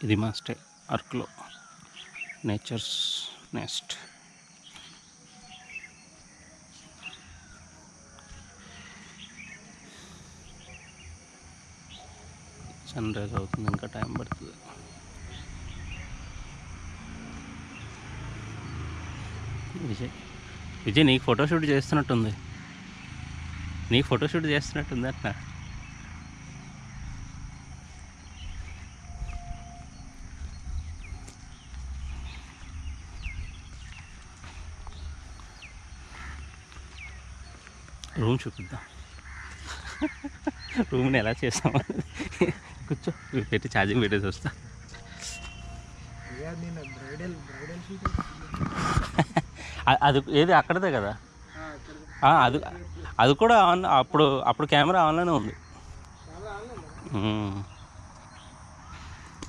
ఇది మా స్టే అరకులో నేచర్స్ నెస్ట్. సన్ రైజ్ అవుతుంది, ఇంకా టైం పడుతుంది. విజయ్ నీకు ఫోటోషూట్ చేస్తున్నట్టుంది, అట్లా. రూమ్ చూపిద్దాం, రూమ్ని ఎలా చేస్తామా. కూర్చో, పెట్టి ఛార్జింగ్ పెట్టేసి వస్తా. అది ఏది అక్కడదే కదా, అది కూడా ఆన్. అప్పుడు కెమెరా ఆన్లోనే ఉంది.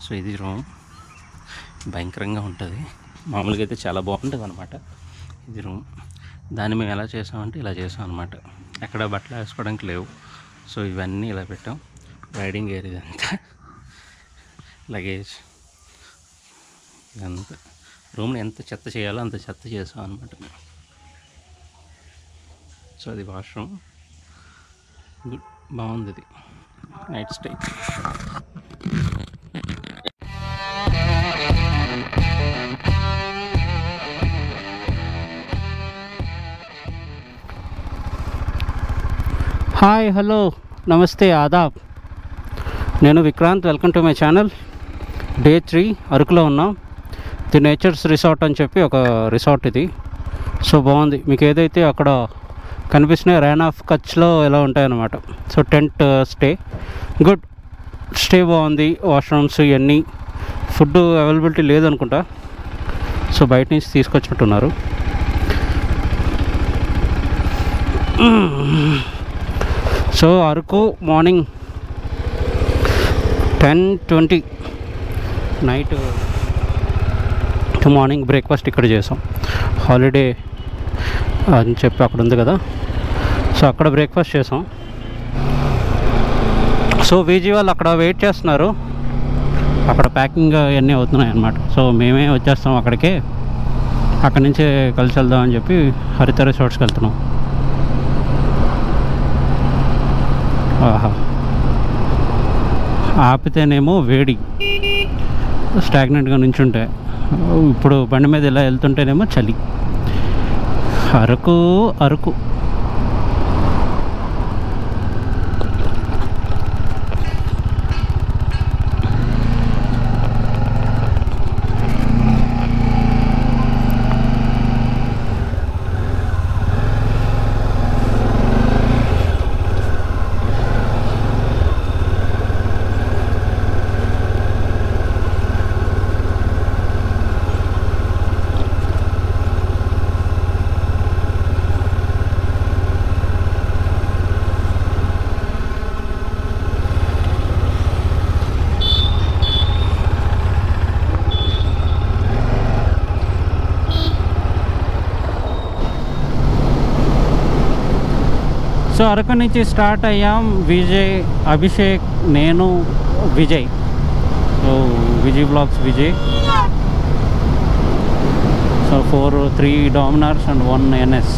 సో ఇది రూమ్ భయంకరంగా ఉంటుంది, మామూలుగా అయితే చాలా బాగుంటుంది అనమాట. ఇది రూమ్. దాన్ని మేము ఎలా చేసామంటే ఇలా చేసాం అనమాట. ఎక్కడ బట్టలు వేసుకోవడానికి లేవు, సో ఇవన్నీ ఇలా పెట్టాం. రైడింగ్ ఏరియా అంతా, లగేజ్ ఇదంతా. రూమ్ని ఎంత చెత్త చేయాలో అంత చెత్త చేసాం అనమాట మేము. సో అది వాష్రూమ్. గుడ్, బాగుంది ఇది నైట్ స్టే. హాయ్, హలో, నమస్తే, ఆదాబ్. నేను Vikrant. Welcome to my channel. Day 3 అరకులో ఉన్నాం. ది నేచర్స్ రిసార్ట్ అని చెప్పి ఒక రిసార్ట్ ఇది. సో బాగుంది. మీకు ఏదైతే అక్కడ కనిపిస్తున్నాయి ర్యాన్ ఆఫ్ కచ్లో ఎలా ఉంటాయన్నమాట. So tent stay, good stay, బాగుంది. వాష్రూమ్స్ ఇవన్నీ. ఫుడ్ అవైలబిలిటీ లేదనుకుంటా, సో బయట నుంచి తీసుకొచ్చినట్టున్నారు. So Araku morning 10:20, night morning breakfast ఇక్కడ చేసాం. హాలిడే అని చెప్పి అక్కడ ఉంది కదా, సో అక్కడ బ్రేక్ఫాస్ట్ చేసాం. సో వీజీ వాళ్ళు అక్కడ వెయిట్ చేస్తున్నారు, అక్కడ ప్యాకింగ్ అవన్నీ అవుతున్నాయి అన్నమాట. సో మేమే వచ్చేస్తాం అక్కడికే, అక్కడి నుంచే కలిసి వెళ్దామని చెప్పి హరిత రిసార్ట్స్కి వెళ్తున్నాం. ఆహా, ఆపితేనేమో వేడి స్టాగ్నెంట్గా నుంచుంటే, ఇప్పుడు బండి మీద ఇలా వెళ్తుంటేనేమో చలి. అరకు అరకు సో అరకు నుంచి స్టార్ట్ అయ్యాం. విజయ్, అభిషేక్, నేను, Vijay. So Vijay vlogs Vijay. So 3 Dominars and 1 NS,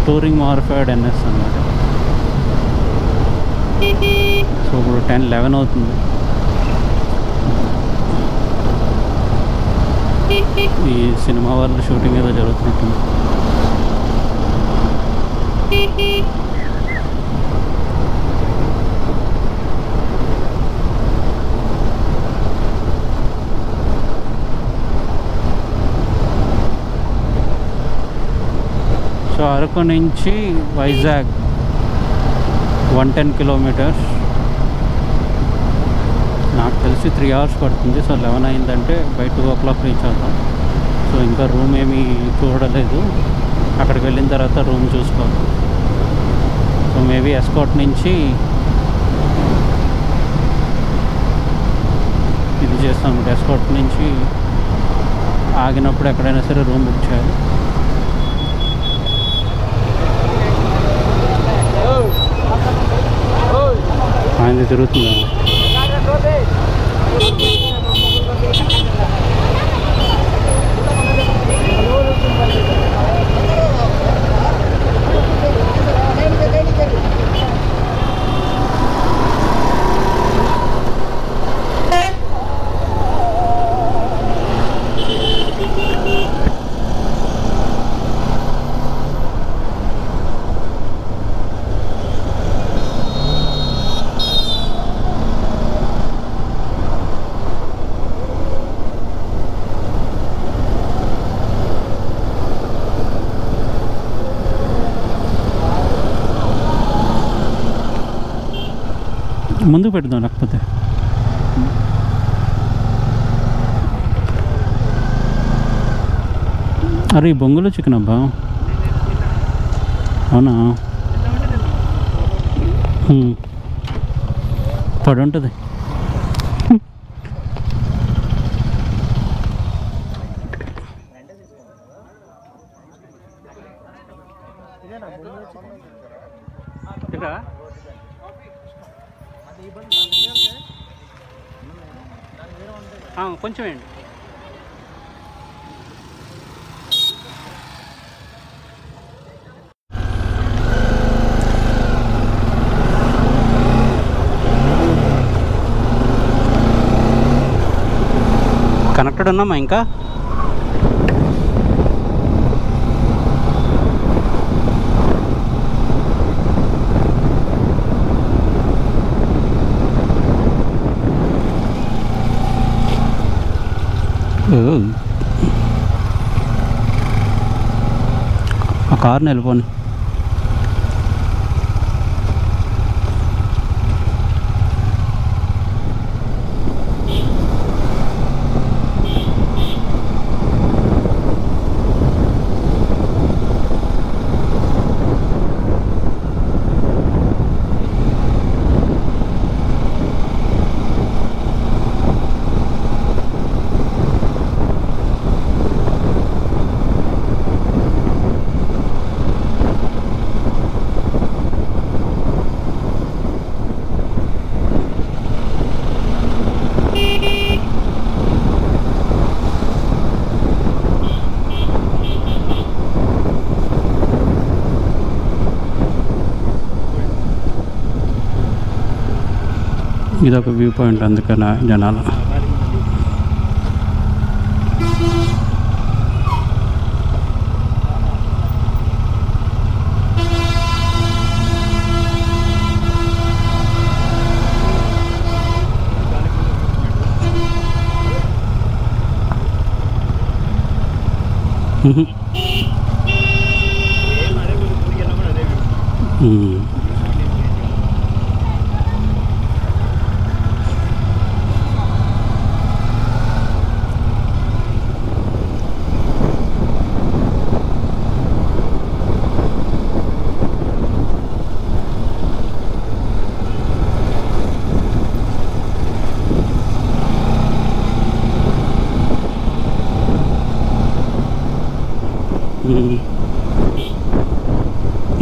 touring modified NS అన్నమాట. సో ఇప్పుడు 10-11 అవుతుంది. ఈ సినిమా వాళ్ళ షూటింగ్ ఏదో జరుగుతున్నట్టుంది. సో అరకు నుంచి వైజాగ్ 110 కిలోమీటర్స్. నాకు తెలిసి 3 hours పడుతుంది. సో 11 అయిందంటే బై 2 o'clock రీచ్ అవుతాం. సో ఇంకా రూమ్ ఏమీ చూడలేదు, అక్కడికి వెళ్ళిన తర్వాత రూమ్ చూసుకోవాలి. సో మేబీ ఎస్కాట్ నుంచి ఇది చేస్తాం. ఎస్కాట్ నుంచి ఆగినప్పుడు ఎక్కడైనా సరే రూమ్ బుక్ చేయాలి. ఆయన తిరుగుతున్నాను. ముందుకు పెడదాం లేకపోతే. అరే ఈ బొంగులో చికెన్ అబ్బా, అవునా? పడి ఉంటుంది. కొంచెం వేయండి. కనెక్టెడ్ ఉన్నామా ఇంకా? ఆ కార్ని వెళ్ళిపోని. ఇదొక వ్యూ పాయింట్, అందుకని జనాలు.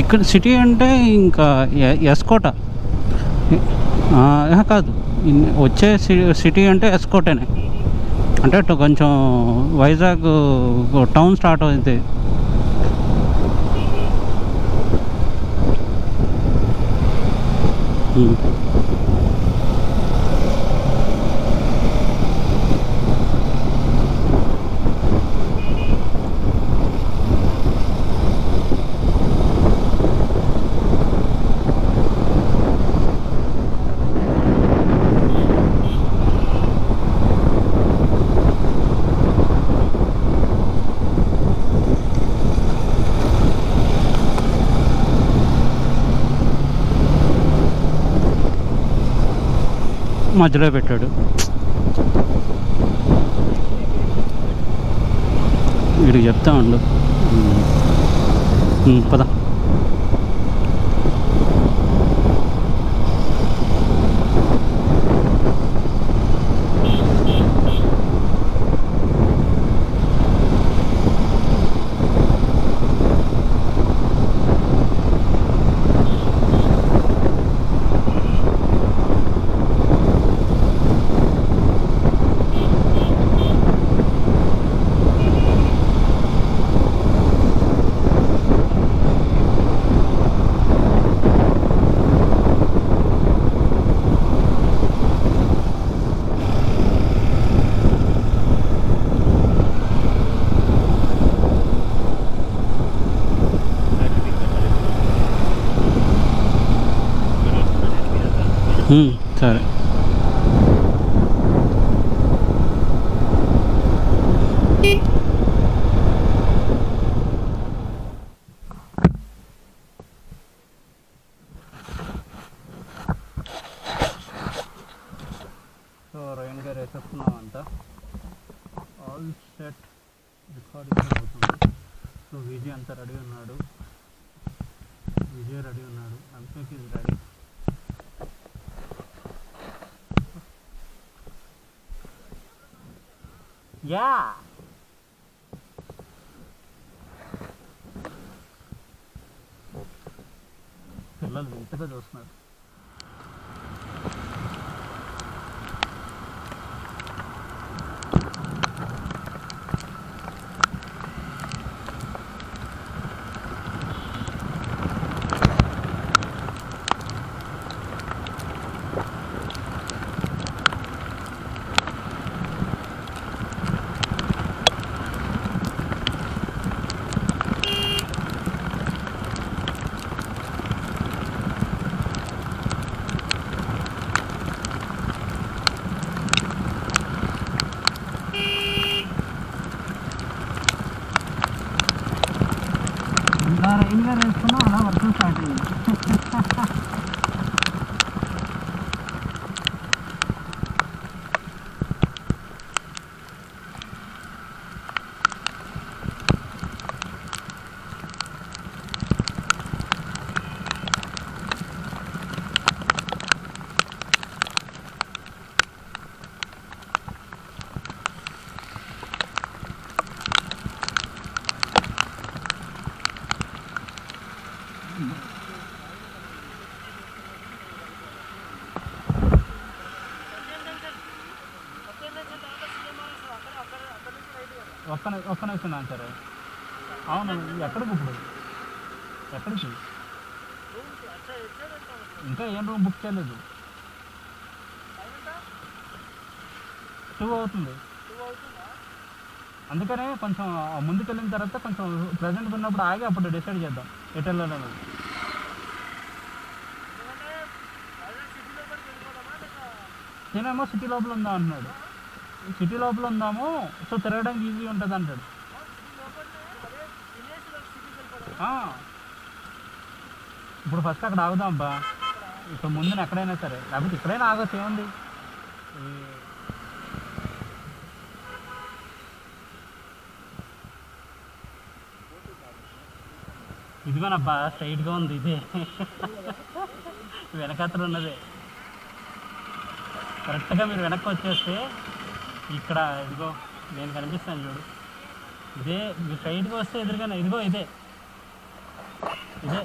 ఇక్కడ సిటీ అంటే ఇంకా ఎస్కోట కాదు, వచ్చే సిటీ అంటే ఎస్కోటేనే. అంటే అటు కొంచెం వైజాగ్ టౌన్ స్టార్ట్ అవుతుంది. మధ్యలో పెట్టాడు. వీడికి చెప్తా ఉండు. పద. సరే. అవుతుంది. సో విజయ్ అంతా రెడీ ఉన్నాడు, విజయ్ రెడీ ఉన్నాడు, అభిషేక్ ఇది రెడీ. యా పిల్లలు వింతగా చూస్తున్నారు. ఇలా రైన్గా వేసుకున్నాం, అలా వర్షం స్టార్ట్ అయింది. ఒక్క నిమిషం సరే. అవును, ఎక్కడికి ఇప్పుడు? ఎక్కడికి? ఇంకా ఏం రూమ్ బుక్ చేయలేదు. 2 అవుతుంది. అందుకనే కొంచెం ముందుకు వెళ్ళిన తర్వాత కొంచెం ప్రజెంట్గా ఉన్నప్పుడు ఆగి అప్పుడు డిసైడ్ చేద్దాం ఎటు వెళ్ళాలనేది. నేనేమో సిటీ లోపల ఉందాం అంటున్నాడు. సిటీ లోపల ఉందాము, సో తిరగడానికి ఈజీ ఉంటుంది అంటాడు. ఇప్పుడు ఫస్ట్ అక్కడ ఆగుదాం అబ్బా, ఇక్కడ ముందున ఎక్కడైనా సరే, లేకపోతే ఇక్కడైనా ఆగొచ్చు, ఏముంది. ఇదిగోనబ్బా స్ట్రైట్గా ఉంది, ఇదే వెనకత్తలు ఉన్నదే. కరెక్ట్గా మీరు వెనక్కి వచ్చేస్తే ఇక్కడ ఇదిగో నేను కనిపిస్తాను చూడు, ఇదే మీరు స్ట్రైట్గా వస్తే ఎదురుగానే ఇదిగో ఇదే ఇదే